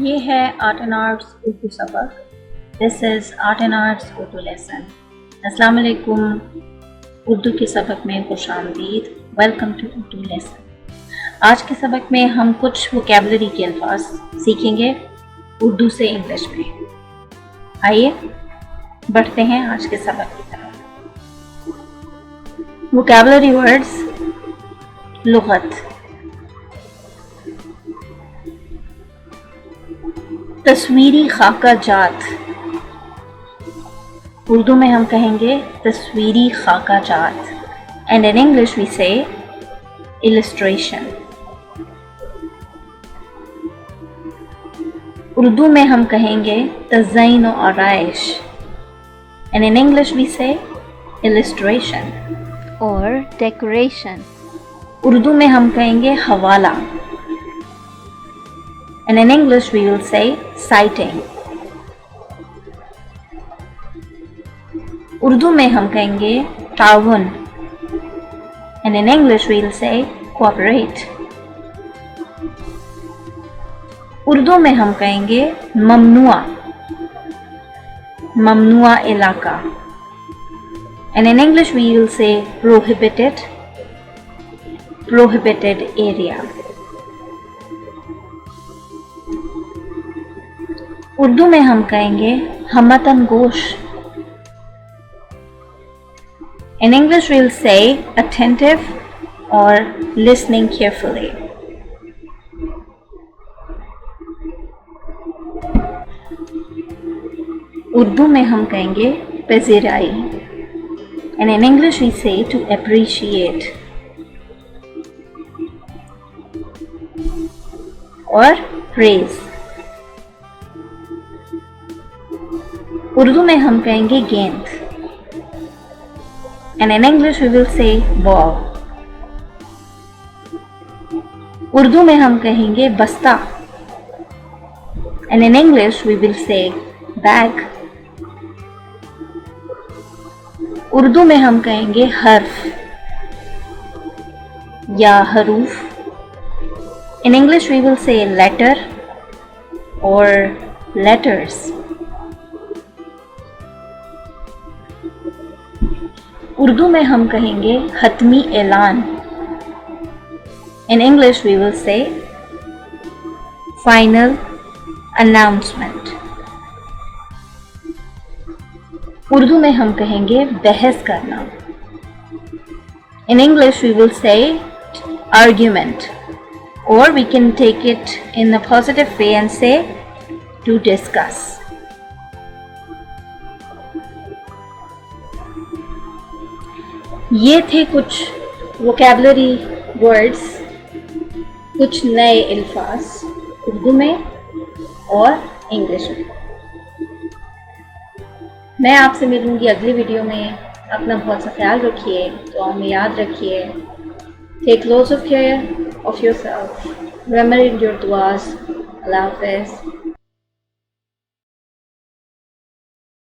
یہ ہے art and arts Urdu سبق. This is art and arts Urdu lesson. السلام علیکم. اردو کے سبق میں خوش آمدید. Welcome to Urdu lesson. آج کے سبق میں ہم کچھ ووکیبلری کے الفاظ سیکھیں گے اردو سے انگلش میں. آئیے بڑھتے ہیں آج کے سبق کی طرف. Vocabulary words. لغت. تصویری خاکہ جات. اردو میں ہم کہیں گے تصویری خاکہ جات. اینڈ ان انگلش وی سے illustration. اردو میں ہم کہیں گے تزئین و آرائش. اینڈ ان انگلش وی سے illustration اور decoration. اردو میں ہم کہیں گے حوالہ. And in English we will say citing. Urdu میں ہم کہیں گے تعاون. And in English we will say cooperate. Urdu میں ہم کہیں گے ممنوع. ممنوع علاقہ. And in English we will say prohibited. Prohibited area. Urdu میں ہم کہیں گے ہمتن گوش. In English we'll say attentive or listening carefully. Urdu میں ہم کہیں گے پذیرائی. And in English we say to appreciate or praise. Urdu میں ہم کہیں گے گیند. And in English we will say ball. Urdu میں ہم کہیں گے بستہ. And in English we will say bag. Urdu میں ہم کہیں گے حرف یا حروف. In English we will say letter or letters. Urdu میں ہم کہیں گے حتمی اعلان. In English we will say final announcement. Urdu میں ہم کہیں گے بحث کرنا. In English we will say argument, or we can take it in a positive way and say to discuss. یہ تھے کچھ ووکیبلری ورڈز، کچھ نئے الفاظ اردو میں اور انگلش میں. میں آپ سے ملوں گی اگلی ویڈیو میں. اپنا بہت سا خیال رکھیے، دعاؤں میں یاد رکھیے. ٹیک lots of care of yourself. Remember your duas. اللہ حافظ.